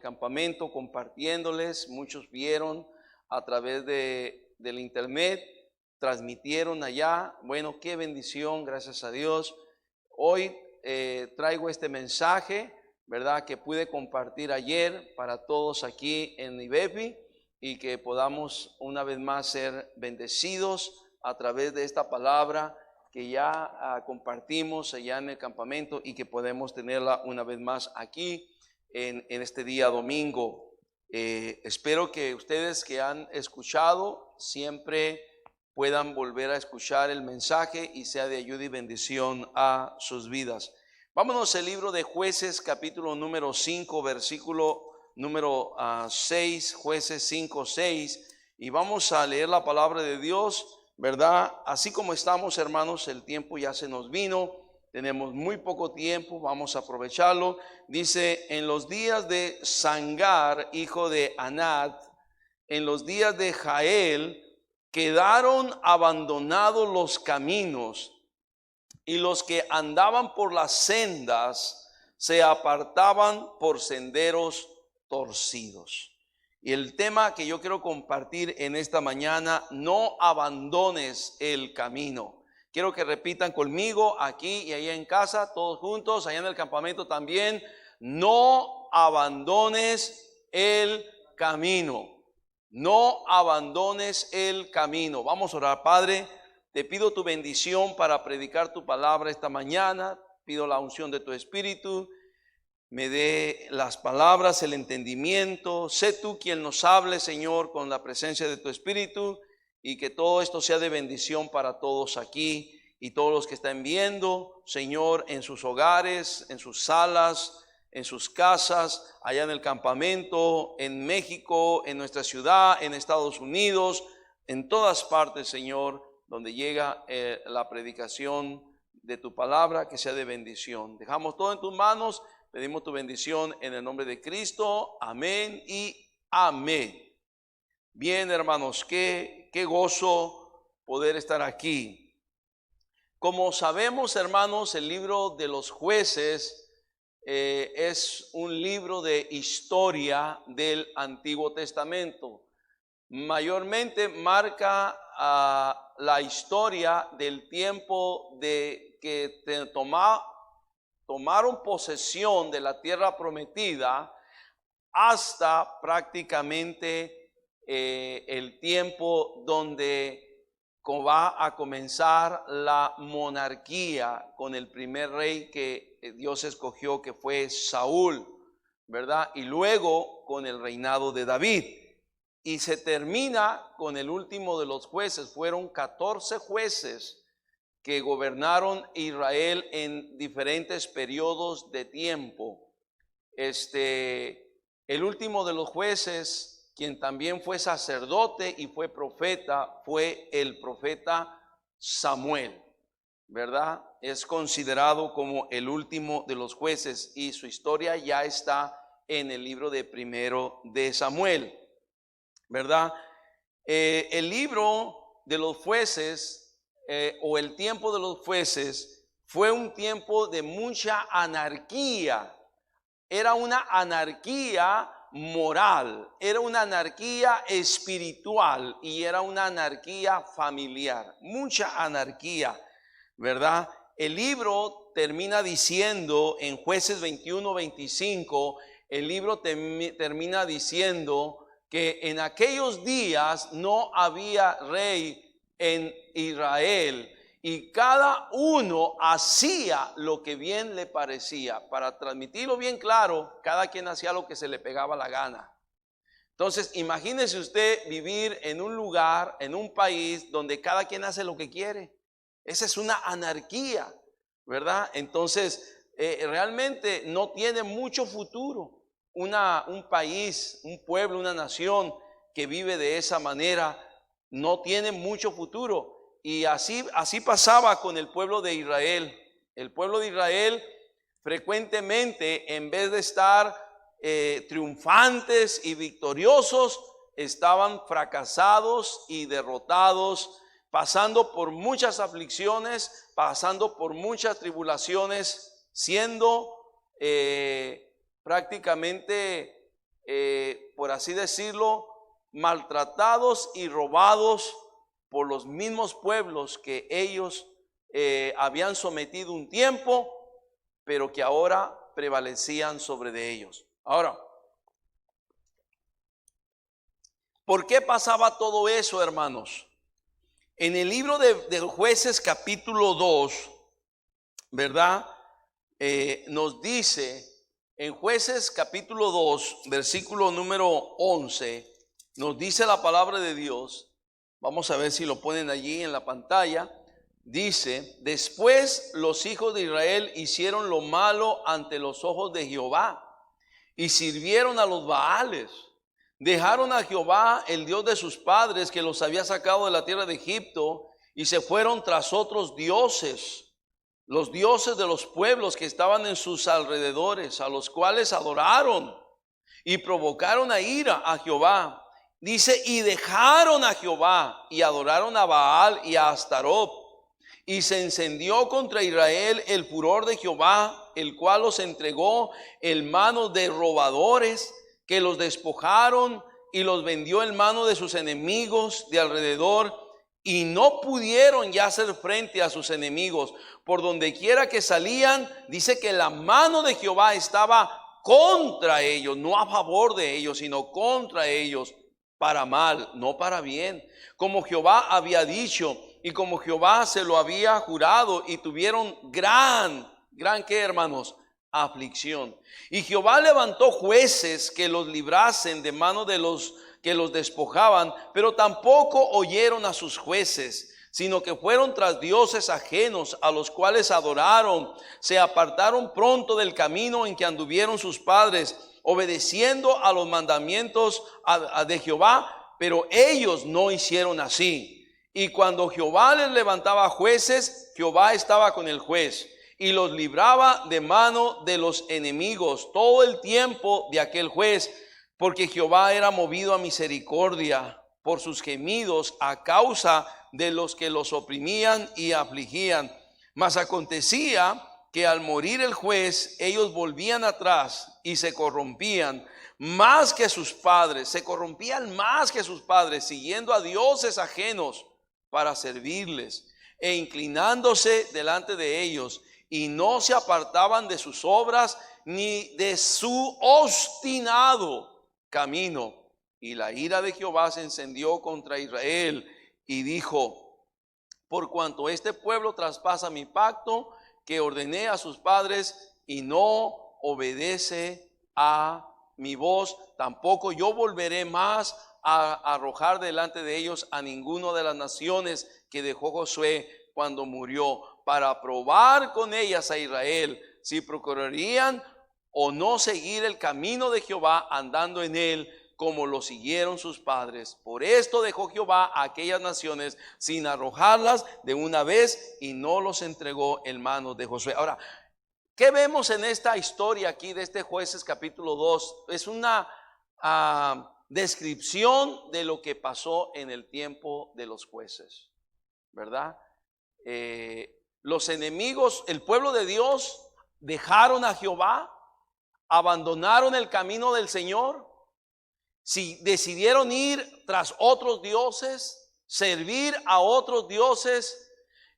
campamento compartiéndoles. Muchos vieron a través del internet, transmitieron allá. Bueno, qué bendición, gracias a Dios. Hoy traigo este mensaje, ¿verdad?, que pude compartir ayer para todos aquí en IBEPI, y que podamos una vez más ser bendecidos a través de esta palabra que ya compartimos allá en el campamento, y que podemos tenerla una vez más aquí en este día domingo. Espero que ustedes que han escuchado siempre puedan volver a escuchar el mensaje y sea de ayuda y bendición a sus vidas. Vámonos al libro de Jueces, capítulo número 5, versículo número 6, Jueces 5, 6, y vamos a leer la palabra de Dios, ¿verdad? Así como estamos, hermanos, el tiempo ya se nos vino, tenemos muy poco tiempo, vamos a aprovecharlo. Dice: en los días de Sangar, hijo de Anat, en los días de Jael, quedaron abandonados los caminos, y los que andaban por las sendas se apartaban por senderos torcidos. Y el tema que yo quiero compartir en esta mañana: no abandones el camino. Quiero que repitan conmigo aquí y allá en casa, todos juntos, allá en el campamento también: no abandones el camino. No abandones el camino. Vamos a orar. Padre, te pido tu bendición para predicar tu palabra esta mañana. Pido la unción de tu Espíritu. Me dé las palabras, el entendimiento. Sé tú quien nos hable, Señor, con la presencia de tu Espíritu, y que todo esto sea de bendición para todos aquí y todos los que están viendo, Señor, en sus hogares, en sus salas, en sus casas, allá en el campamento, en México, en nuestra ciudad, en Estados Unidos, en todas partes, Señor, donde llega la predicación de tu palabra, que sea de bendición. Dejamos todo en tus manos. Pedimos tu bendición en el nombre de Cristo. Amén y amén. Bien, hermanos, qué gozo poder estar aquí. Como sabemos, hermanos, el libro de los Jueces es un libro de historia del Antiguo Testamento. Mayormente marca la historia del tiempo de que tomaron posesión de la tierra prometida hasta prácticamente el tiempo donde va a comenzar la monarquía con el primer rey que Dios escogió, que fue Saúl, ¿verdad? Y luego con el reinado de David. Y se termina con el último de los jueces. Fueron 14 jueces que gobernaron Israel en diferentes periodos de tiempo. El último de los jueces, quien también fue sacerdote y fue profeta, fue el profeta Samuel, ¿verdad? Es considerado como el último de los jueces, y su historia ya está en el libro de Primero de Samuel, ¿verdad? El libro de los jueces, o el tiempo de los jueces, fue un tiempo de mucha anarquía. Era una anarquía moral, era una anarquía espiritual, y era una anarquía familiar. Mucha anarquía, ¿verdad? El libro termina diciendo en Jueces 21-25, el libro termina diciendo que en aquellos días no había rey en Israel, y cada uno hacía lo que bien le parecía. Para transmitirlo bien claro, cada quien hacía lo que se le pegaba la gana. Entonces, imagínese usted vivir en un lugar, en un país donde cada quien hace lo que quiere. Esa es una anarquía, ¿verdad? Entonces, realmente no tiene mucho futuro un país, un pueblo, una nación que vive de esa manera. No tiene mucho futuro. Y así pasaba con el pueblo de Israel. El pueblo de Israel frecuentemente, en vez de estar triunfantes y victoriosos, estaban fracasados y derrotados, pasando por muchas aflicciones, pasando por muchas tribulaciones, siendo prácticamente por así decirlo, maltratados y robados por los mismos pueblos que ellos habían sometido un tiempo, pero que ahora prevalecían sobre de ellos. Ahora, ¿por qué pasaba todo eso, hermanos? En el libro de Jueces capítulo 2, ¿verdad? Nos dice, en Jueces capítulo 2, versículo número 11, nos dice la palabra de Dios. Vamos a ver si lo ponen allí en la pantalla. Dice: después los hijos de Israel hicieron lo malo ante los ojos de Jehová y sirvieron a los Baales. Dejaron a Jehová, el Dios de sus padres, que los había sacado de la tierra de Egipto, y se fueron tras otros dioses, los dioses de los pueblos que estaban en sus alrededores, a los cuales adoraron y provocaron a ira a Jehová. Dice: y dejaron a Jehová y adoraron a Baal y a Astarot. Y se encendió contra Israel el furor de Jehová, el cual los entregó en manos de robadores, que los despojaron y los vendió en mano de sus enemigos de alrededor, y no pudieron ya hacer frente a sus enemigos. Por donde quiera que salían, dice que la mano de Jehová estaba contra ellos, no a favor de ellos, sino contra ellos, para mal, no para bien, como Jehová había dicho y como Jehová se lo había jurado, y tuvieron gran ¿qué, hermanos? Aflicción. Y Jehová levantó jueces que los librasen de mano de los que los despojaban, pero tampoco oyeron a sus jueces, sino que fueron tras dioses ajenos, a los cuales adoraron. Se apartaron pronto del camino en que anduvieron sus padres, obedeciendo a los mandamientos de Jehová, pero ellos no hicieron así. Y cuando Jehová les levantaba jueces, Jehová estaba con el juez y los libraba de mano de los enemigos todo el tiempo de aquel juez, porque Jehová era movido a misericordia por sus gemidos a causa de los que los oprimían y afligían. Mas acontecía que al morir el juez, ellos volvían atrás y se corrompían más que sus padres, siguiendo a dioses ajenos para servirles e inclinándose delante de ellos, y no se apartaban de sus obras ni de su obstinado camino. Y la ira de Jehová se encendió contra Israel y dijo: por cuanto este pueblo traspasa mi pacto que ordené a sus padres y no obedece a mi voz, tampoco yo volveré más a arrojar delante de ellos a ninguno de las naciones que dejó Josué cuando murió, para probar con ellas a Israel si procurarían o no seguir el camino de Jehová, andando en él como lo siguieron sus padres. Por esto dejó Jehová a aquellas naciones sin arrojarlas de una vez, y no los entregó en manos de Josué. Ahora, ¿qué vemos en esta historia aquí de este Jueces capítulo 2? Es una descripción de lo que pasó en el tiempo de los jueces, ¿verdad? Los enemigos, el pueblo de Dios, dejaron a Jehová, abandonaron el camino del Señor, si decidieron ir tras otros dioses, servir a otros dioses,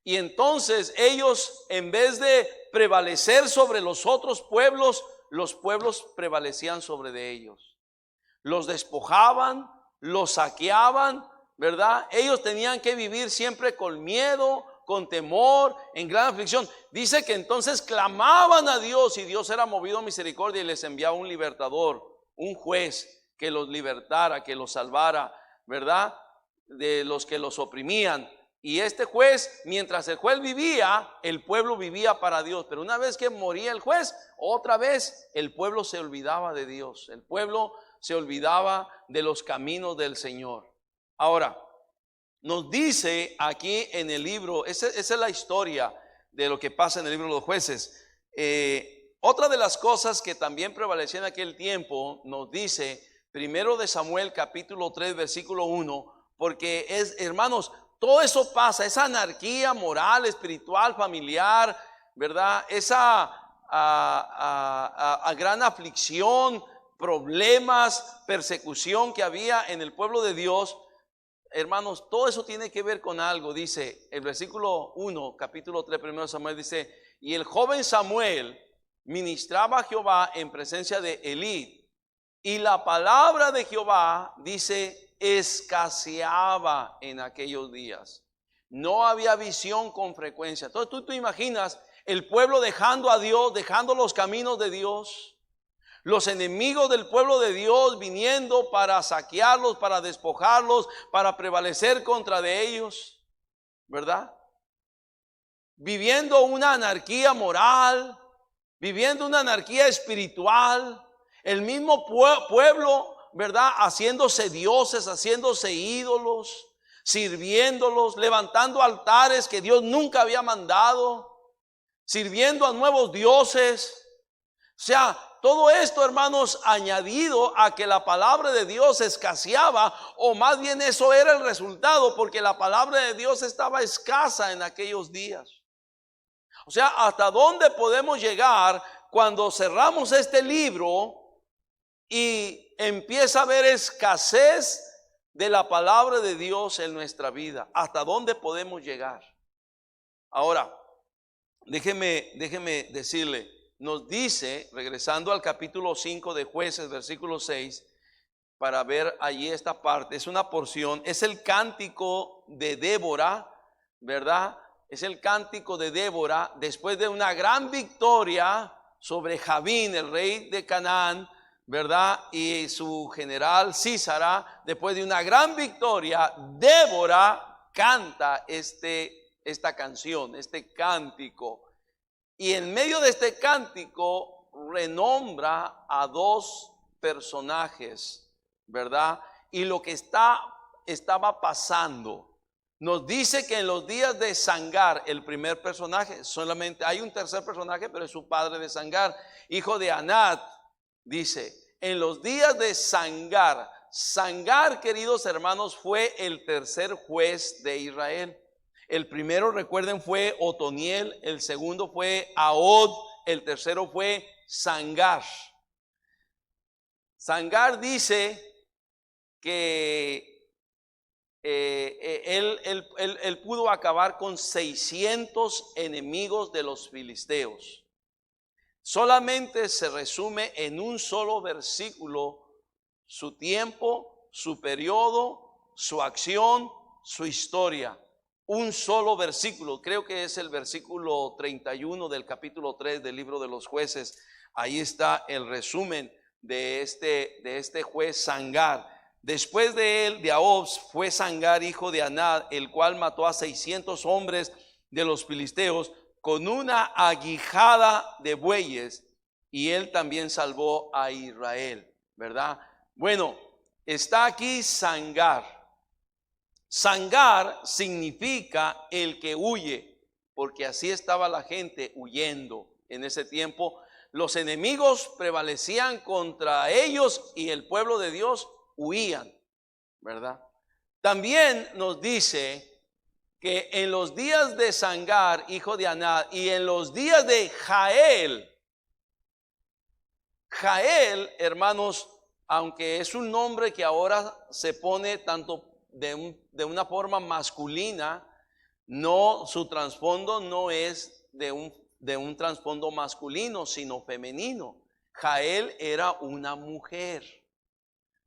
y entonces ellos, en vez de prevalecer sobre los otros pueblos, los pueblos prevalecían sobre de ellos. Los despojaban, los saqueaban, ¿verdad? Ellos tenían que vivir siempre con miedo, con temor, en gran aflicción. Dice que entonces clamaban a Dios, y Dios era movido a misericordia y les enviaba un libertador, un juez que los libertara, que los salvara, ¿verdad? De los que los oprimían. Y este juez, mientras el juez vivía, el pueblo vivía para Dios. Pero una vez que moría el juez, otra vez el pueblo se olvidaba de Dios. El pueblo se olvidaba de los caminos del Señor. Ahora, nos dice aquí en el libro, esa es la historia de lo que pasa en el libro de los jueces. Otra de las cosas que también prevalecía en aquel tiempo, nos dice primero de Samuel capítulo 3 versículo 1, porque hermanos, todo eso pasa, esa anarquía moral, espiritual, familiar, ¿verdad? Esa gran aflicción problemas, persecución que había en el pueblo de Dios. Hermanos, todo eso tiene que ver con algo. Dice el versículo 1, capítulo 3, 1 Samuel, dice: y el joven Samuel ministraba a Jehová en presencia de Elí, y la palabra de Jehová, dice, escaseaba en aquellos días. No había visión con frecuencia. Entonces tú te imaginas el pueblo dejando a Dios, dejando los caminos de Dios, los enemigos del pueblo de Dios viniendo para saquearlos, para despojarlos, para prevalecer contra de ellos, ¿verdad? Viviendo una anarquía moral, viviendo una anarquía espiritual, el mismo pueblo, ¿verdad? Haciéndose dioses, haciéndose ídolos, sirviéndolos, levantando altares que Dios nunca había mandado, sirviendo a nuevos dioses. O sea, todo esto, hermanos, añadido a que la palabra de Dios escaseaba, o más bien eso era el resultado, porque la palabra de Dios estaba escasa en aquellos días. O sea, ¿hasta dónde podemos llegar cuando cerramos este libro y empieza a haber escasez de la palabra de Dios en nuestra vida? ¿Hasta dónde podemos llegar? Ahora, déjeme decirle, nos dice, regresando al capítulo 5 de Jueces, versículo 6, para ver allí esta parte, es una porción, es el cántico de Débora, ¿verdad? Es el cántico de Débora después de una gran victoria sobre Jabín, el rey de Canaán, ¿verdad? Y su general Sísara. Después de una gran victoria, Débora canta esta canción, este cántico. Y en medio de este cántico renombra a dos personajes, ¿verdad? Y lo que estaba pasando. Nos dice que en los días de Sangar, el primer personaje, solamente hay un tercer personaje, pero es su padre de Sangar, hijo de Anat. Dice, en los días de Sangar, Sangar, queridos hermanos, fue el tercer juez de Israel. El primero, recuerden, fue Otoniel, el segundo fue Ahod, el tercero fue Sangar. Sangar dice que él pudo acabar con 600 enemigos de los filisteos. Solamente se resume en un solo versículo su tiempo, su periodo, su acción, su historia. Un solo versículo, creo que es el versículo 31 del capítulo 3 del libro de los jueces. Ahí está el resumen de este juez Sangar. Después de él, de Ahod, fue Sangar, hijo de Anad, el cual mató a 600 hombres de los filisteos con una aguijada de bueyes, y él también salvó a Israel, ¿verdad? Bueno, está aquí Sangar. Sangar significa el que huye, porque así estaba la gente huyendo en ese tiempo. Los enemigos prevalecían contra ellos y el pueblo de Dios huían, ¿verdad? También nos dice que en los días de Sangar, hijo de Anad, y en los días de Jael, hermanos, aunque es un nombre que ahora se pone tanto de una forma masculina, no, su trasfondo no es de un trasfondo masculino, sino femenino. Jael era una mujer.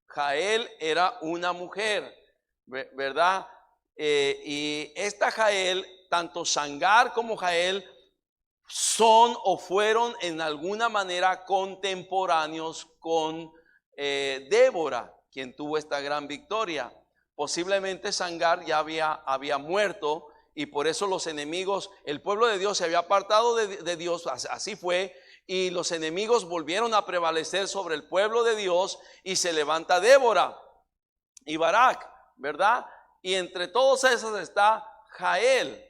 Jael era una mujer, ¿verdad? Y esta Jael, tanto Sangar como Jael, son o fueron en alguna manera contemporáneos con Débora, quien tuvo esta gran victoria. Posiblemente Sangar ya había muerto, y por eso los enemigos, el pueblo de Dios se había apartado de Dios, así fue. Y los enemigos volvieron a prevalecer sobre el pueblo de Dios, y se levanta Débora y Barak, ¿verdad? Y entre todos esos está Jael,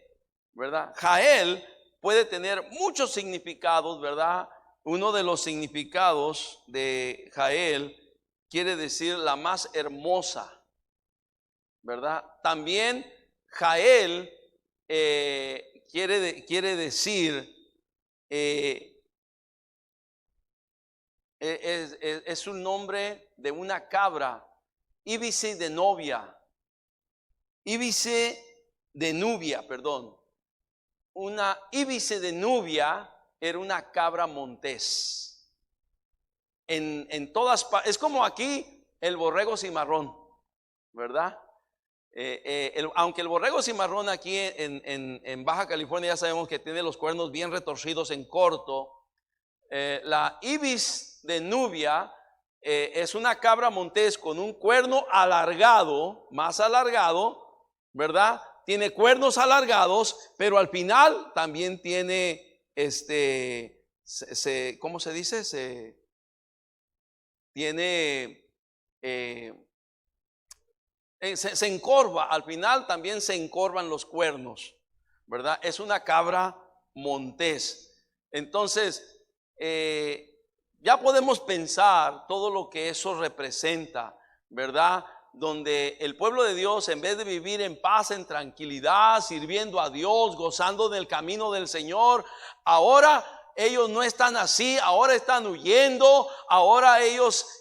¿verdad? Jael puede tener muchos significados, ¿verdad? Uno de los significados de Jael quiere decir la más hermosa, ¿verdad? También Jael quiere decir Es un nombre de una cabra, Íbice de Nubia. Íbice de Nubia, perdón. Una Íbice de Nubia era una cabra montés. En todas partes, es como aquí el borrego cimarrón, ¿verdad? Aunque el borrego cimarrón aquí en Baja California ya sabemos que tiene los cuernos bien retorcidos en corto, la ibis de Nubia es una cabra montés con un cuerno alargado, más alargado, ¿verdad? Tiene cuernos alargados, pero al final también tiene ¿cómo se dice? Se encorva, al final también se encorvan los cuernos, ¿verdad? Es una cabra montés. Entonces, ya podemos pensar todo lo que eso representa, ¿verdad? Donde el pueblo de Dios, en vez de vivir en paz, en tranquilidad, sirviendo a Dios, gozando del camino del Señor, ahora ellos no están así, ahora están huyendo, ahora ellos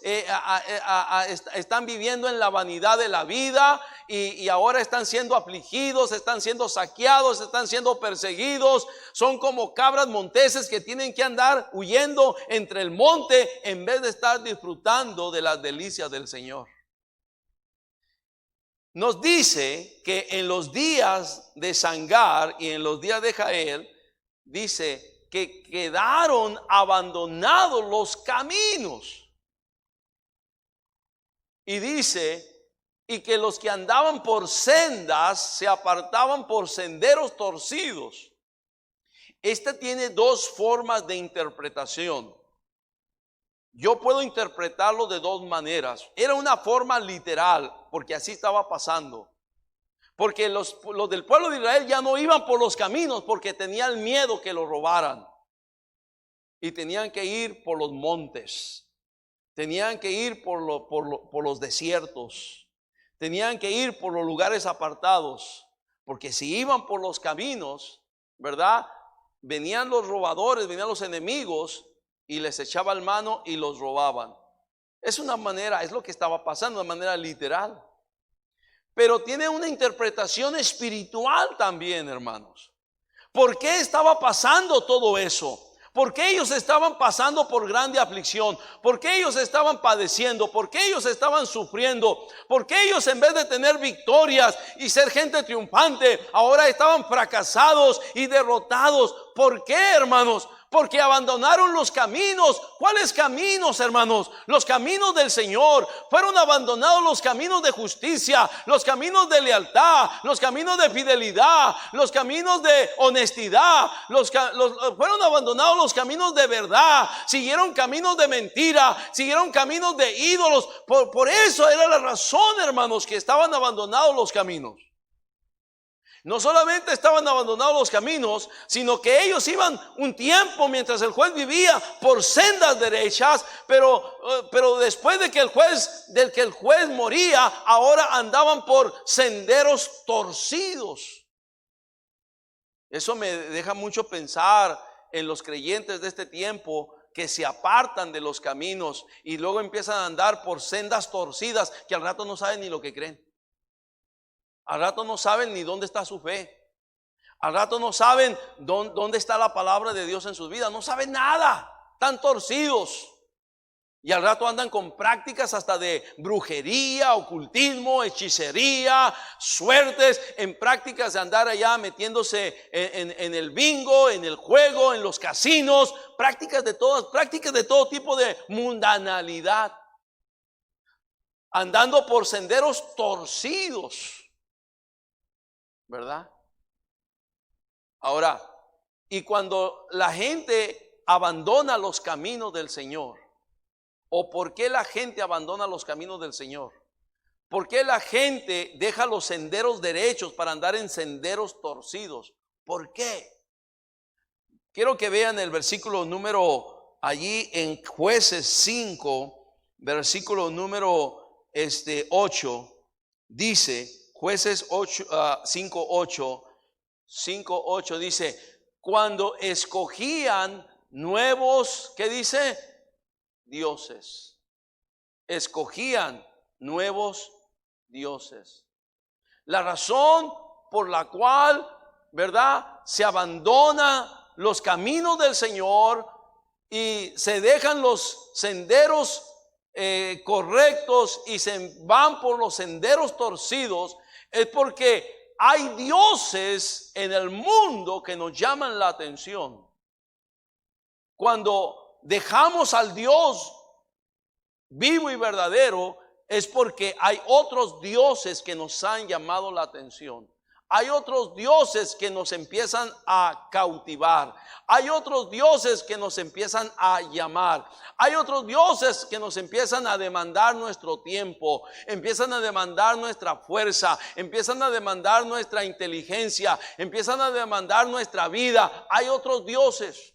están viviendo en la vanidad de la vida y ahora están siendo afligidos, están siendo saqueados, están siendo perseguidos. Son como cabras monteses que tienen que andar huyendo entre el monte en vez de estar disfrutando de las delicias del Señor. Nos dice que en los días de Sangar y en los días de Jael, dice que quedaron abandonados los caminos. Y dice, y que los que andaban por sendas se apartaban por senderos torcidos. Esta tiene dos formas de interpretación. Yo puedo interpretarlo de dos maneras. Era una forma literal, porque así estaba pasando. Porque los del pueblo de Israel ya no iban por los caminos porque tenían miedo que los robaran. Y tenían que ir por los montes. Tenían que ir por los desiertos. Tenían que ir por los lugares apartados. Porque si iban por los caminos, ¿verdad? Venían los robadores, venían los enemigos y les echaban mano y los robaban. Es una manera, es lo que estaba pasando de manera literal. Pero tiene una interpretación espiritual también, hermanos. ¿Por qué estaba pasando todo eso? ¿Por qué ellos estaban pasando por grande aflicción? ¿Por qué ellos estaban padeciendo? ¿Por qué ellos estaban sufriendo? ¿Por qué ellos, en vez de tener victorias y ser gente triunfante, ahora estaban fracasados y derrotados? ¿Por qué, hermanos? Porque abandonaron los caminos. ¿Cuáles caminos, hermanos? Los caminos del Señor. Fueron abandonados los caminos de justicia, los caminos de lealtad, los caminos de fidelidad, los caminos de honestidad. Fueron abandonados los caminos de verdad. Siguieron caminos de mentira, siguieron caminos de ídolos. Por eso era la razón, hermanos, que estaban abandonados los caminos. No solamente estaban abandonados los caminos, sino que ellos iban un tiempo mientras el juez vivía por sendas derechas, pero después de que el juez moría, ahora andaban por senderos torcidos. Eso me deja mucho pensar en los creyentes de este tiempo que se apartan de los caminos y luego empiezan a andar por sendas torcidas que al rato no saben ni lo que creen. Al rato no saben ni dónde está su fe. Al rato no saben dónde está la palabra de Dios en sus vidas. No saben nada. Están torcidos. Y al rato andan con prácticas hasta de brujería, ocultismo, hechicería, suertes, en prácticas de andar allá metiéndose en el bingo, en el juego, en los casinos, prácticas de todo tipo de mundanalidad. Andando por senderos torcidos. ¿Verdad? Ahora, y cuando la gente abandona los caminos del Señor, ¿o por qué la gente abandona los caminos del Señor? ¿Por qué la gente deja los senderos derechos para andar en senderos torcidos? ¿Por qué? Quiero que vean el versículo número allí en Jueces 5, versículo número 8, dice Jueces 5:8 dice: cuando escogían nuevos, ¿qué dice? dioses. Escogían nuevos dioses. La razón por la cual, ¿verdad?, se abandona los caminos del Señor y se dejan los senderos correctos y se van por los senderos torcidos, es porque hay dioses en el mundo que nos llaman la atención. Cuando dejamos al Dios vivo y verdadero, es porque hay otros dioses que nos han llamado la atención. Hay otros dioses que nos empiezan a cautivar. Hay otros dioses que nos empiezan a llamar. Hay otros dioses que nos empiezan a demandar nuestro tiempo, empiezan a demandar nuestra fuerza, empiezan a demandar nuestra inteligencia, empiezan a demandar nuestra vida. Hay otros dioses.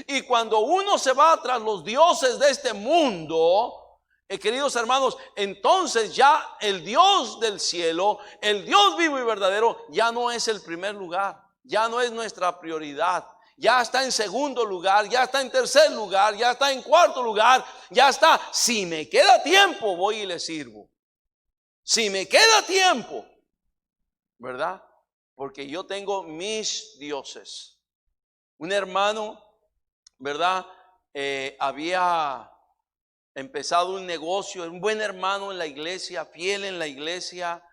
Y cuando uno se va tras los dioses de este mundo, queridos hermanos, entonces ya el Dios del cielo, el Dios vivo y verdadero, ya no es el primer lugar, ya no es nuestra prioridad, ya está en segundo lugar, ya está en tercer lugar, ya está en cuarto lugar, ya está. Si me queda tiempo, voy y le sirvo. Si me queda tiempo, ¿verdad? Porque yo tengo mis dioses. Un hermano, ¿verdad? Había empezado un negocio, un buen hermano en la iglesia, fiel en la iglesia,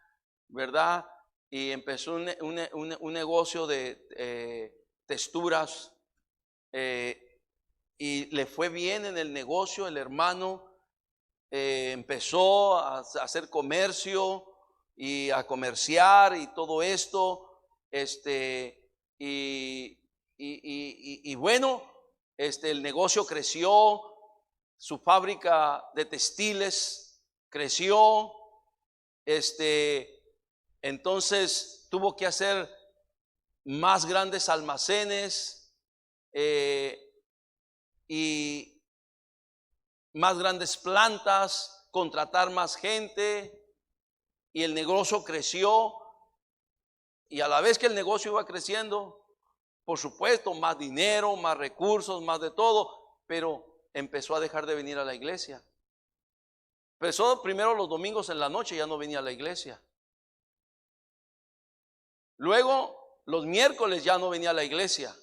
¿verdad? Y empezó un negocio de texturas y le fue bien en el negocio. El hermano empezó a hacer comercio y a comerciar y todo esto, y bueno, el negocio creció. Su fábrica de textiles creció, entonces tuvo que hacer más grandes almacenes y más grandes plantas, contratar más gente, y el negocio creció. Y a la vez que el negocio iba creciendo, por supuesto, más dinero, más recursos, más de todo, pero empezó a dejar de venir a la iglesia. Empezó primero los domingos en la noche, ya no venía a la iglesia. Luego los miércoles ya no venía a la iglesia.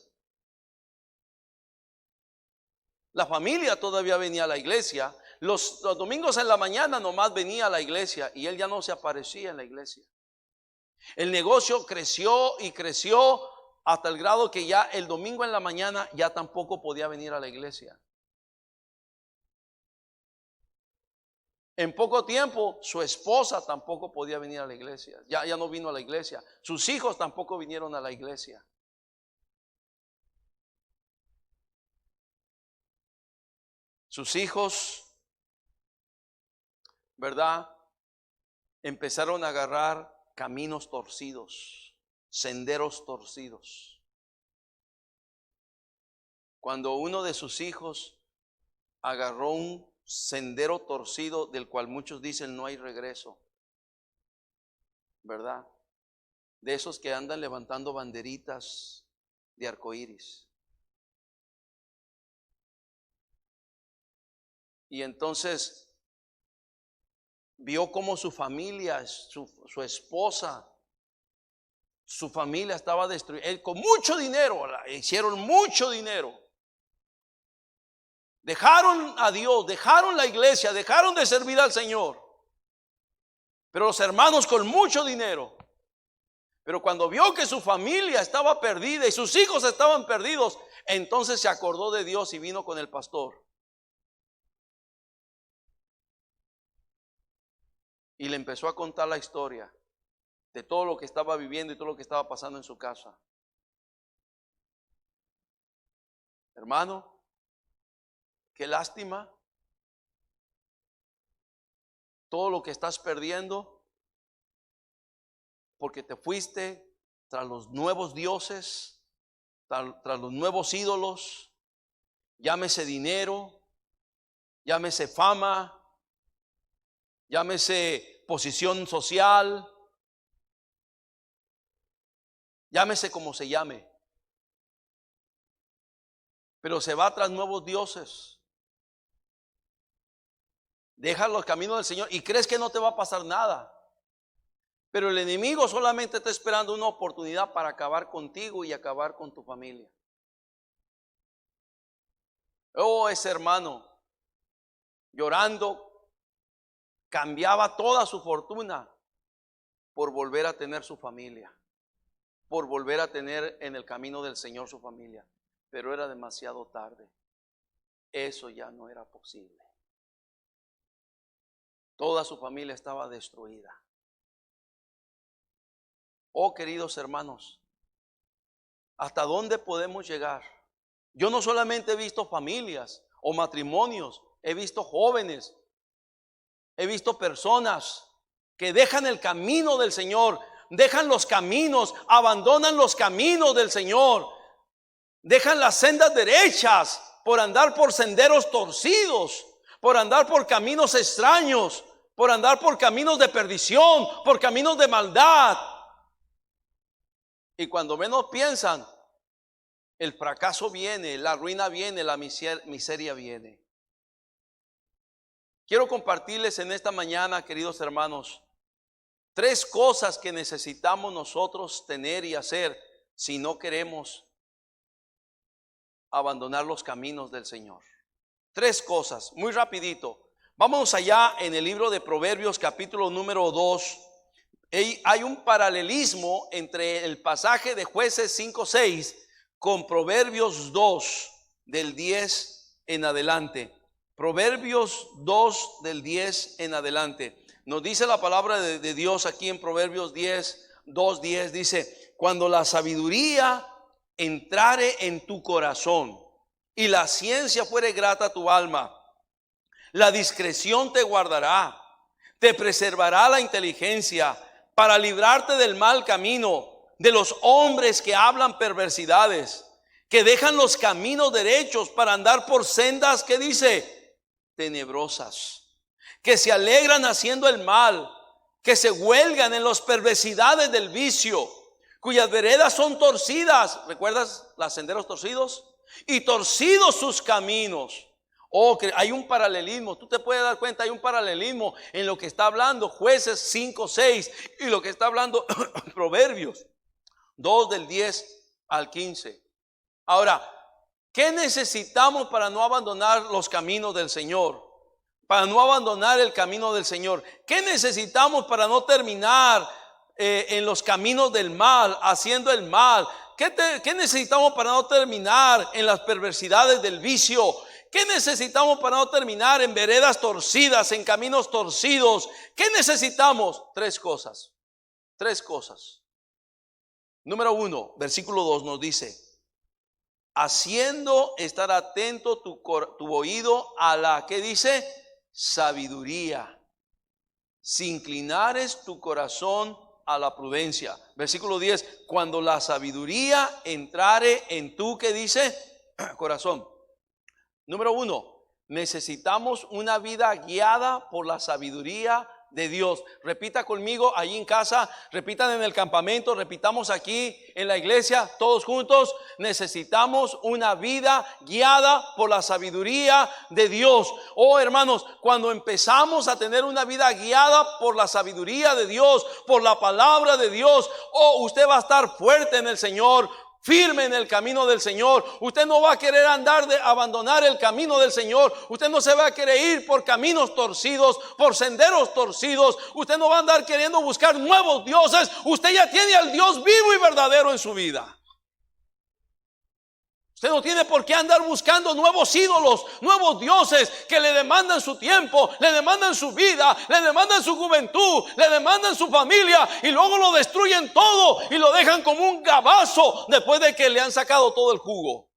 La familia todavía venía a la iglesia. Los domingos en la mañana nomás venía a la iglesia y él ya no se aparecía en la iglesia. El negocio creció y creció hasta el grado que ya el domingo en la mañana ya tampoco podía venir a la iglesia. En poco tiempo su esposa tampoco podía venir a la iglesia. Ya no vino a la iglesia. Sus hijos tampoco vinieron a la iglesia. Sus hijos, ¿verdad?, empezaron a agarrar caminos torcidos, senderos torcidos. Cuando uno de sus hijos agarró un sendero torcido del cual muchos dicen no hay regreso, ¿verdad? De esos que andan levantando banderitas de arcoíris. Y entonces vio cómo su familia, su esposa, su familia estaba destruida. Él con mucho dinero, hicieron mucho dinero. Dejaron a Dios, dejaron la iglesia, dejaron de servir al Señor. Pero los hermanos con mucho dinero. Pero cuando vio que su familia estaba perdida y sus hijos estaban perdidos, entonces se acordó de Dios y vino con el pastor. Y le empezó a contar la historia de todo lo que estaba viviendo y todo lo que estaba pasando en su casa. Hermano, qué lástima todo lo que estás perdiendo porque te fuiste tras los nuevos dioses, tras los nuevos ídolos, llámese dinero, llámese fama, llámese posición social, llámese como se llame. Pero se va tras nuevos dioses. Deja los caminos del Señor y crees que no te va a pasar nada. Pero el enemigo solamente está esperando una oportunidad para acabar contigo y acabar con tu familia. Oh, ese hermano, llorando, cambiaba toda su fortuna por volver a tener su familia, por volver a tener en el camino del Señor su familia. Pero era demasiado tarde. Eso ya no era posible. Toda su familia estaba destruida. Oh, queridos hermanos, ¿hasta dónde podemos llegar? Yo no solamente he visto familias o matrimonios, he visto jóvenes, he visto personas que dejan el camino del Señor, dejan los caminos, abandonan los caminos del Señor, dejan las sendas derechas por andar por senderos torcidos, por andar por caminos extraños, por andar por caminos de perdición, por caminos de maldad. Y cuando menos piensan, el fracaso viene, la ruina viene, la miseria viene. Quiero compartirles en esta mañana, queridos hermanos, 3 cosas que necesitamos nosotros tener y hacer si no queremos abandonar los caminos del Señor. 3 cosas, muy rapidito. Vámonos allá en el libro de Proverbios, capítulo número 2. Hay un paralelismo entre el pasaje de Jueces 5:6 con Proverbios 2 del 10 en adelante. Proverbios 2 del 10 en adelante. Nos dice la palabra de Dios aquí en Proverbios 2:10. Dice: cuando la sabiduría entrare en tu corazón y la ciencia fuere grata a tu alma, la discreción te guardará, te preservará la inteligencia para librarte del mal camino, de los hombres que hablan perversidades, que dejan los caminos derechos para andar por sendas, que dice, tenebrosas, que se alegran haciendo el mal, que se huelgan en las perversidades del vicio, cuyas veredas son torcidas. ¿Recuerdas los senderos torcidos? Y torcidos sus caminos. Oh, que hay un paralelismo. Tú te puedes dar cuenta, hay un paralelismo en lo que está hablando Jueces 5:6 y lo que está hablando Proverbios 2 del 10 al 15. Ahora, ¿qué necesitamos para no abandonar los caminos del Señor? Para no abandonar el camino del Señor. ¿Qué necesitamos para no terminar en los caminos del mal, haciendo el mal? ¿Qué necesitamos para no terminar en las perversidades del vicio? ¿Qué necesitamos para no terminar en veredas torcidas, en caminos torcidos? ¿Qué necesitamos? 3 cosas. 3 cosas. Número 1, versículo 2 nos dice: haciendo estar atento tu oído a la, ¿qué dice? Sabiduría. Si inclinares tu corazón a la prudencia. Versículo 10, cuando la sabiduría entrare en tu, ¿qué dice? Corazón. Número 1, necesitamos una vida guiada por la sabiduría de Dios. Repita conmigo allí en casa, repitan en el campamento, repitamos aquí en la iglesia, todos juntos. Necesitamos una vida guiada por la sabiduría de Dios. Oh, hermanos, cuando empezamos a tener una vida guiada por la sabiduría de Dios, por la palabra de Dios, oh, usted va a estar fuerte en el Señor, firme en el camino del Señor. Usted no va a querer abandonar el camino del Señor. Usted no se va a querer ir por caminos torcidos, por senderos torcidos. Usted no va a andar queriendo buscar nuevos dioses. Usted ya tiene al Dios vivo y verdadero en su vida. Usted no tiene por qué andar buscando nuevos ídolos, nuevos dioses que le demandan su tiempo, le demandan su vida, le demandan su juventud, le demandan su familia, y luego lo destruyen todo y lo dejan como un gabazo después de que le han sacado todo el jugo.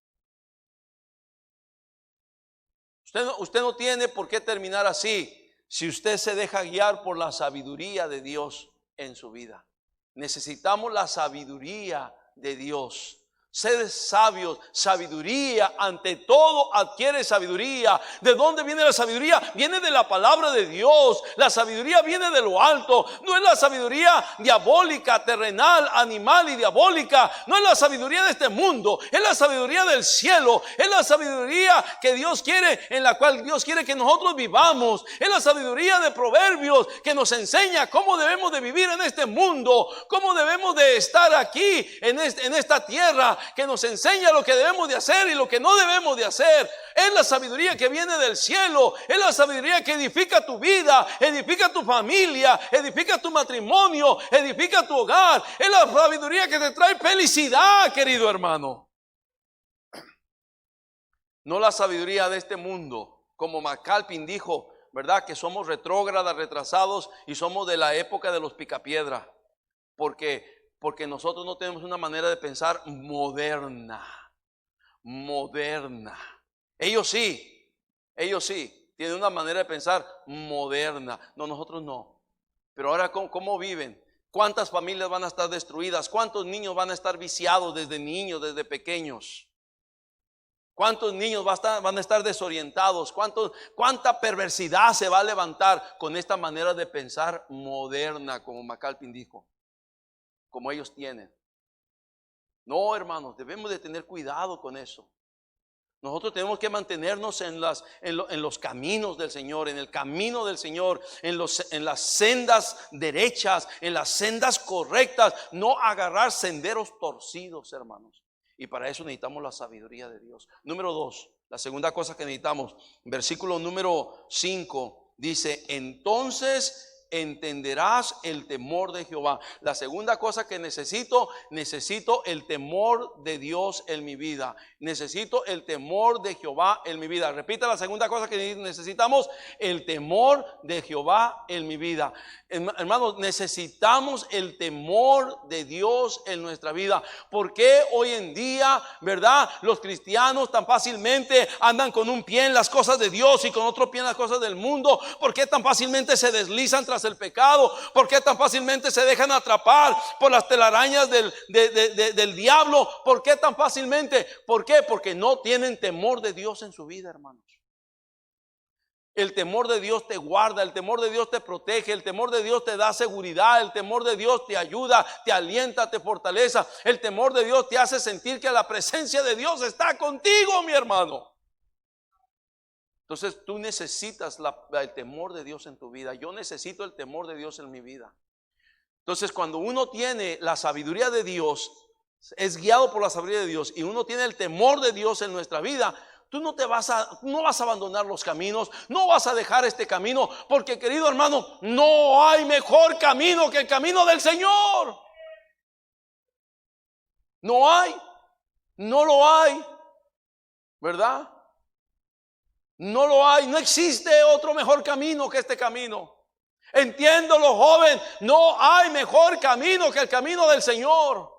Usted no tiene por qué terminar así si usted se deja guiar por la sabiduría de Dios en su vida. Necesitamos la sabiduría de Dios. Sed sabios, sabiduría, ante todo adquiere sabiduría. ¿De dónde viene la sabiduría? Viene de la palabra de Dios. La sabiduría viene de lo alto. No es la sabiduría diabólica, terrenal, animal y diabólica. No es la sabiduría de este mundo. Es la sabiduría del cielo. Es la sabiduría que Dios quiere, en la cual Dios quiere que nosotros vivamos. Es la sabiduría de Proverbios que nos enseña cómo debemos de vivir en este mundo, cómo debemos de estar aquí en esta tierra, que nos enseña lo que debemos de hacer y lo que no debemos de hacer. Es la sabiduría que viene del cielo. Es la sabiduría que edifica tu vida, edifica tu familia, edifica tu matrimonio, edifica tu hogar. Es la sabiduría que te trae felicidad, querido hermano. No la sabiduría de este mundo, como McAlpin dijo, ¿verdad? Que somos retrógradas, retrasados y somos de la época de los picapiedra. Porque nosotros no tenemos una manera de pensar moderna. Ellos sí tienen una manera de pensar moderna. No, nosotros no. Pero ahora, ¿cómo viven? ¿Cuántas familias van a estar destruidas? ¿Cuántos niños van a estar viciados desde niños, desde pequeños? ¿Cuántos niños van a estar desorientados? ¿Cuánta perversidad se va a levantar con esta manera de pensar moderna, como McAlpin dijo? Como ellos tienen. No, hermanos, debemos de tener cuidado con eso. Nosotros tenemos que mantenernos en los caminos del Señor, en el camino del Señor, en las sendas derechas, en las sendas correctas, no agarrar senderos torcidos, hermanos. Y para eso necesitamos la sabiduría de Dios. Número 2, la segunda cosa que necesitamos, versículo número 5, dice: entonces entenderás el temor de Jehová. La segunda cosa que necesito el temor de Dios en mi vida. Necesito el temor de Jehová en mi vida. Repita la segunda cosa que necesitamos: el temor de Jehová en mi vida. Hermanos, necesitamos el temor de Dios en nuestra vida. ¿Por qué hoy en día, verdad, los cristianos tan fácilmente andan con un pie en las cosas de Dios y con otro pie en las cosas del mundo? ¿Por qué tan fácilmente se deslizan tras el pecado? ¿Por qué tan fácilmente se dejan atrapar por las telarañas del diablo? ¿Por qué tan fácilmente? ¿Por qué? Porque no tienen temor de Dios en su vida, hermanos. El temor de Dios te guarda, el temor de Dios te protege, el temor de Dios te da seguridad, el temor de Dios te ayuda, te alienta, te fortalece. El temor de Dios te hace sentir que la presencia de Dios está contigo, mi hermano. Entonces tú necesitas el temor de Dios en tu vida. Yo necesito el temor de Dios en mi vida. Entonces cuando uno tiene la sabiduría de Dios, es guiado por la sabiduría de Dios, y uno tiene el temor de Dios en nuestra vida, tú no vas a abandonar los caminos, no vas a dejar este camino, porque, querido hermano, no hay mejor camino que el camino del Señor. No hay, no lo hay, ¿verdad? No lo hay, no existe otro mejor camino que este camino. Entiéndelo, joven, no hay mejor camino que el camino del Señor.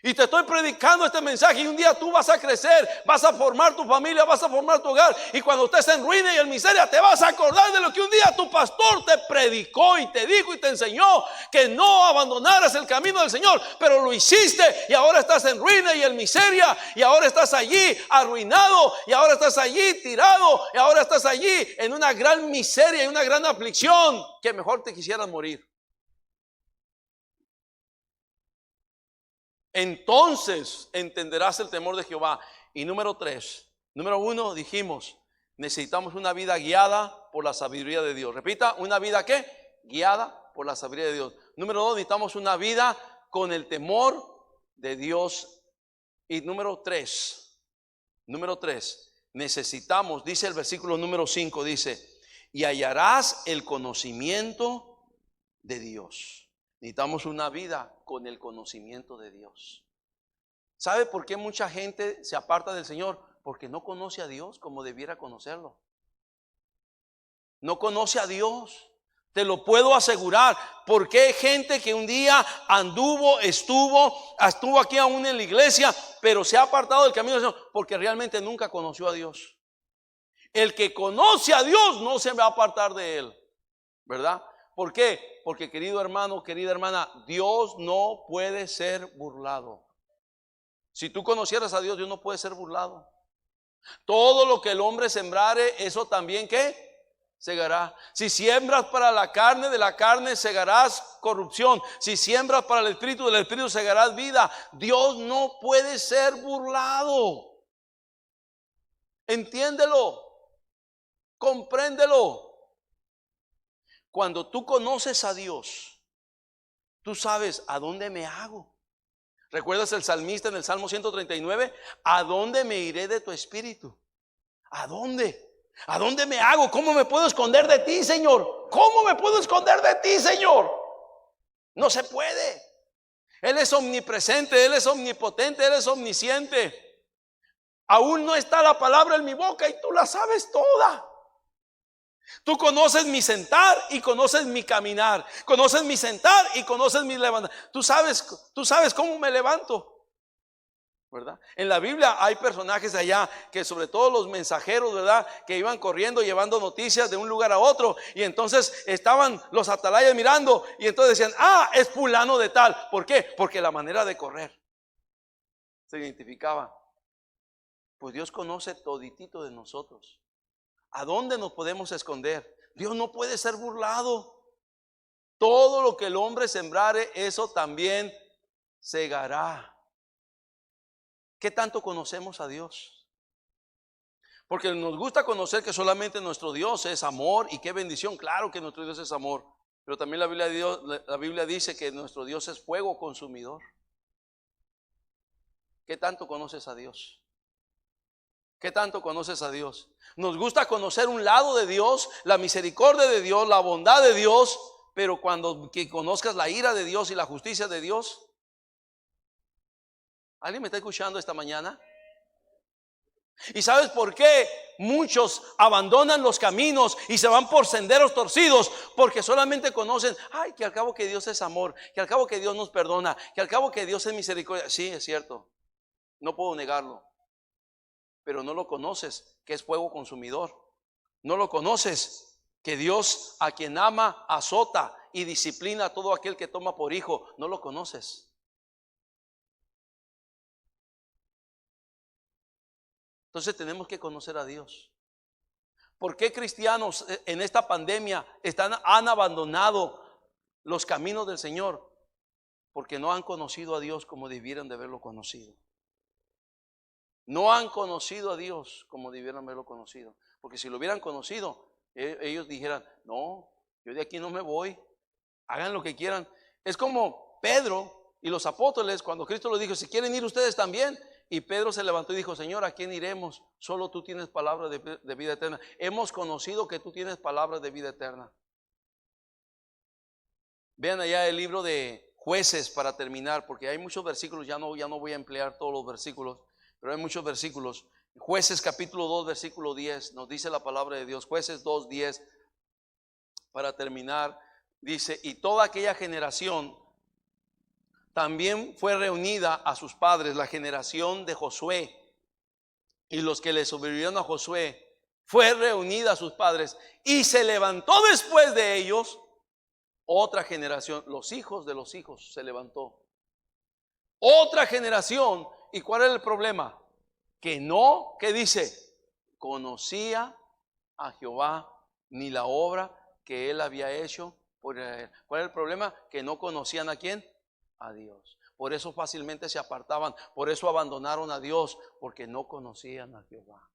Y te estoy predicando este mensaje, y un día tú vas a crecer, vas a formar tu familia, vas a formar tu hogar, y cuando estés en ruina y en miseria te vas a acordar de lo que un día tu pastor te predicó y te dijo y te enseñó, que no abandonaras el camino del Señor, pero lo hiciste y ahora estás en ruina y en miseria, y ahora estás allí arruinado, y ahora estás allí tirado, y ahora estás allí en una gran miseria y una gran aflicción, que mejor te quisieras morir. Entonces entenderás el temor de Jehová. Y número 3, número 1 dijimos, necesitamos una vida guiada por la sabiduría de Dios. Repita, una vida ¿qué? Guiada por la sabiduría de Dios. Número 2, necesitamos una vida con el temor de Dios. Y número 3, necesitamos, dice el versículo número 5, dice: y hallarás el conocimiento de Dios. Necesitamos una vida con el conocimiento de Dios. ¿Sabe por qué mucha gente se aparta del Señor? Porque no conoce a Dios como debiera conocerlo. No conoce a Dios. Te lo puedo asegurar. Porque hay gente que un día estuvo aquí aún en la iglesia, pero se ha apartado del camino del Señor porque realmente nunca conoció a Dios. El que conoce a Dios no se va a apartar de Él, ¿verdad? ¿Por qué? Porque, querido hermano, querida hermana, Dios no puede ser burlado. Si tú conocieras a Dios, Dios no puede ser burlado. Todo lo que el hombre sembrare, eso también ¿qué? Segará. Si siembras para la carne, de la carne segarás corrupción. Si siembras para el espíritu, del espíritu segarás vida. Dios no puede ser burlado. Entiéndelo, compréndelo. Cuando tú conoces a Dios, tú sabes a dónde me hago. ¿Recuerdas el salmista en el Salmo 139? ¿A dónde me iré de tu espíritu? ¿A dónde? ¿A dónde me hago? ¿Cómo me puedo esconder de ti, Señor? ¿Cómo me puedo esconder de ti, Señor? No se puede. Él es omnipresente, Él es omnipotente, Él es omnisciente. Aún no está la palabra en mi boca y tú la sabes toda. Tú conoces mi sentar y conoces mi caminar. Conoces mi sentar y conoces mi levantar. Tú sabes cómo me levanto, ¿verdad? En la Biblia hay personajes allá que, sobre todo los mensajeros, ¿verdad?, que iban corriendo llevando noticias de un lugar a otro, y entonces estaban los atalayas mirando y entonces decían: ah, es fulano de tal. ¿Por qué? Porque la manera de correr se identificaba. Pues Dios conoce toditito de nosotros. ¿A dónde nos podemos esconder? Dios no puede ser burlado. Todo lo que el hombre sembrare, eso también segará. ¿Qué tanto conocemos a Dios? Porque nos gusta conocer que solamente nuestro Dios es amor, y qué bendición. Claro que nuestro Dios es amor, pero también la Biblia dice que nuestro Dios es fuego consumidor. ¿Qué tanto conoces a Dios? ¿Qué tanto conoces a Dios? Nos gusta conocer un lado de Dios, la misericordia de Dios, la bondad de Dios, pero cuando que conozcas la ira de Dios y la justicia de Dios. ¿Alguien me está escuchando esta mañana? ¿Y sabes por qué muchos abandonan los caminos y se van por senderos torcidos? Porque solamente conocen: ay, que al cabo que Dios es amor, que al cabo que Dios nos perdona, que al cabo que Dios es misericordia. Sí, es cierto, no puedo negarlo. Pero no lo conoces, que es fuego consumidor. No lo conoces, que Dios, a quien ama, azota y disciplina a todo aquel que toma por hijo. No lo conoces. Entonces tenemos que conocer a Dios. ¿Por qué cristianos en esta pandemia han abandonado los caminos del Señor? Porque no han conocido a Dios como debieran de haberlo conocido. No han conocido a Dios como debieran haberlo conocido. Porque si lo hubieran conocido, ellos dijeran: no, yo de aquí no me voy, hagan lo que quieran. Es como Pedro y los apóstoles, cuando Cristo les dijo: si quieren ir ustedes también. Y Pedro se levantó y dijo: Señor, ¿a quién iremos? Solo tú tienes palabras de vida eterna. Hemos conocido que tú tienes palabras de vida eterna. Vean allá el libro de Jueces para terminar, porque hay muchos versículos. Ya no voy a emplear todos los versículos, pero hay muchos versículos. Jueces capítulo 2 versículo 10 nos dice la palabra de Dios. Jueces 2:10, para terminar, dice: y toda aquella generación también fue reunida a sus padres, la generación de Josué, y los que le sobrevivieron a Josué, fue reunida a sus padres, y se levantó después de ellos otra generación, los hijos de los hijos. Se levantó otra generación. ¿Y cuál era el problema? Que no, ¿qué dice? Conocía a Jehová, ni la obra que él había hecho por Israel. ¿Cuál era el problema? Que no conocían ¿a quién? A Dios. Por eso fácilmente se apartaban, por eso abandonaron a Dios, porque no conocían a Jehová.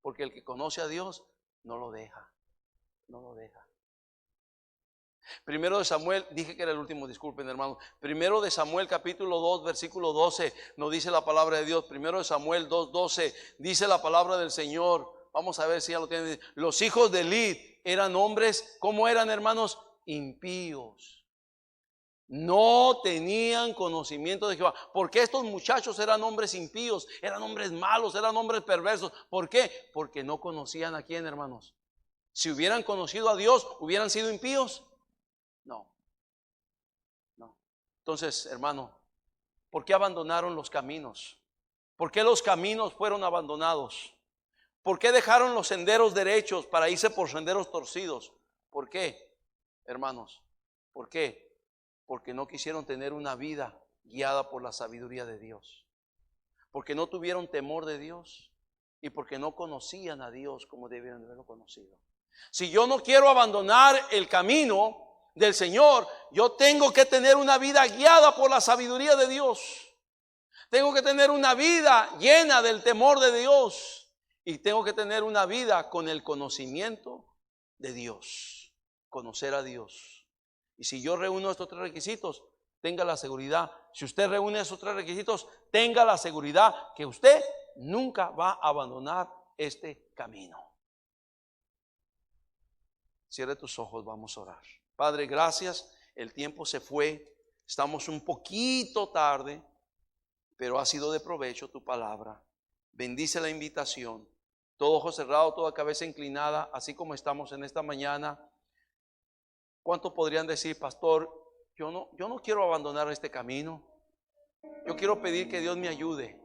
Porque el que conoce a Dios no lo deja, no lo deja. Primero de Samuel, dije que era el último, disculpen hermanos. Primero de Samuel capítulo 2 versículo 12 nos dice la palabra de Dios. Primero de Samuel 2:12 dice la palabra del Señor. Vamos a ver si ya lo tienen. Los hijos de Lid eran hombres, ¿cómo eran, hermanos? Impíos. No tenían conocimiento de Jehová. Porque estos muchachos eran hombres impíos, eran hombres malos, eran hombres perversos. ¿Por qué? Porque no conocían a quién, hermanos. Si hubieran conocido a Dios, ¿hubieran sido impíos? No, no. Entonces, hermano, ¿por qué abandonaron los caminos? ¿Por qué los caminos fueron abandonados? ¿Por qué dejaron los senderos derechos para irse por senderos torcidos? ¿Por qué, hermanos? ¿Por qué? Porque no quisieron tener una vida guiada por la sabiduría de Dios. porque no tuvieron temor de Dios y porque no conocían a Dios como debieron haberlo conocido. Si yo no quiero abandonar el camino del Señor, yo tengo que tener una vida guiada por la sabiduría de Dios. Tengo que tener una vida llena del temor de Dios y tengo que tener una vida con el conocimiento de Dios, conocer a Dios. Y si yo reúno estos 3 requisitos, tenga la seguridad, si usted reúne esos 3 requisitos, tenga la seguridad que usted nunca va a abandonar este camino. Cierre tus ojos, vamos a orar. Padre, gracias, el tiempo se fue, estamos un poquito tarde, pero ha sido de provecho tu palabra. Bendice la invitación, todo ojo cerrado, toda cabeza inclinada, así como estamos en esta mañana. ¿Cuántos podrían decir, pastor, yo no quiero abandonar este camino? Yo quiero pedir que Dios me ayude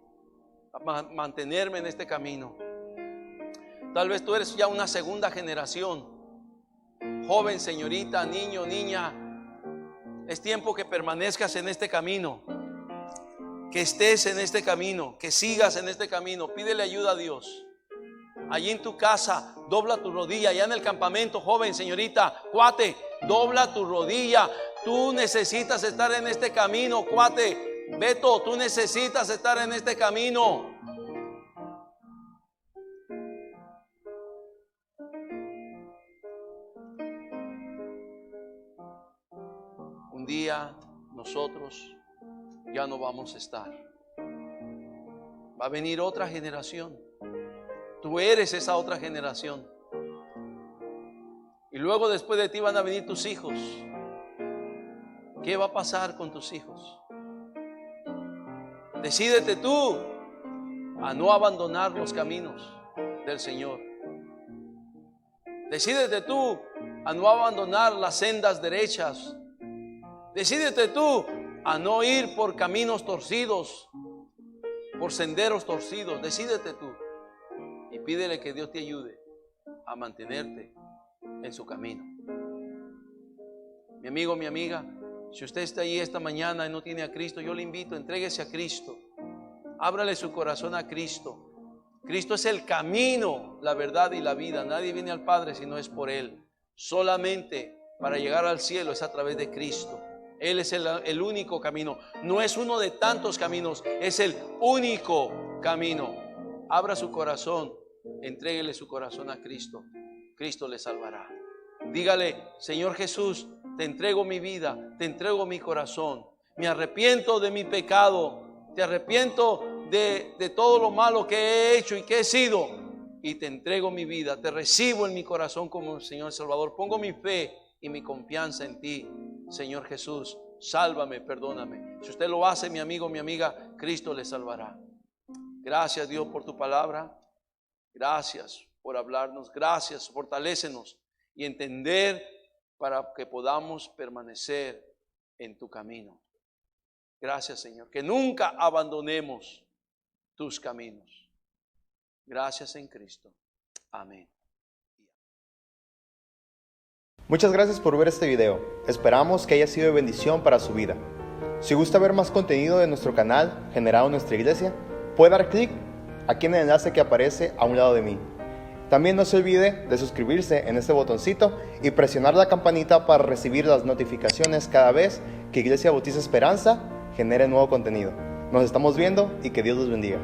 a mantenerme en este camino. Tal vez tú eres ya una segunda generación. Joven, señorita, niño, niña, es tiempo que permanezcas en este camino, que estés en este camino, que sigas en este camino. Pídele ayuda a Dios. Allí en tu casa, dobla tu rodilla. Allá en el campamento, joven, señorita, cuate, dobla tu rodilla. Tú necesitas estar en este camino, cuate. Beto, tú necesitas estar en este camino. Un día nosotros ya no vamos a estar. Va a venir otra generación. Tú eres esa otra generación. Y luego después de ti van a venir tus hijos. ¿Qué va a pasar con tus hijos? Decídete tú a no abandonar los caminos del Señor. Decídete tú a no abandonar las sendas derechas. Decídete tú a no ir por caminos torcidos, por senderos torcidos. Decídete tú y pídele que Dios te ayude a mantenerte en su camino. Mi amigo, mi amiga, si usted está ahí esta mañana y no tiene a Cristo, yo le invito, entréguese a Cristo. Ábrale su corazón a Cristo. Cristo es el camino, la verdad y la vida. Nadie viene al Padre si no es por Él. Solamente para llegar al cielo es a través de Cristo. Él es el único camino. No es uno de tantos caminos, es el único camino. Abra su corazón, entréguele su corazón a Cristo. Cristo le salvará. Dígale, Señor Jesús, te entrego mi vida, te entrego mi corazón. Me arrepiento de mi pecado, te arrepiento de todo lo malo que he hecho y que he sido. Y te entrego mi vida, te recibo en mi corazón como Señor Salvador. Pongo mi fe y mi confianza en ti, Señor Jesús. Sálvame, perdóname. Si usted lo hace, mi amigo, mi amiga, Cristo le salvará. Gracias, Dios, por tu palabra. Gracias por hablarnos. Gracias, fortalécenos y entender para que podamos permanecer en tu camino. Gracias, Señor. Que nunca abandonemos tus caminos. Gracias en Cristo. Amén. Muchas gracias por ver este video. Esperamos que haya sido de bendición para su vida. Si gusta ver más contenido de nuestro canal generado en nuestra iglesia, puede dar clic aquí en el enlace que aparece a un lado de mí. También no se olvide de suscribirse en este botoncito y presionar la campanita para recibir las notificaciones cada vez que Iglesia Bautista Esperanza genere nuevo contenido. Nos estamos viendo y que Dios los bendiga.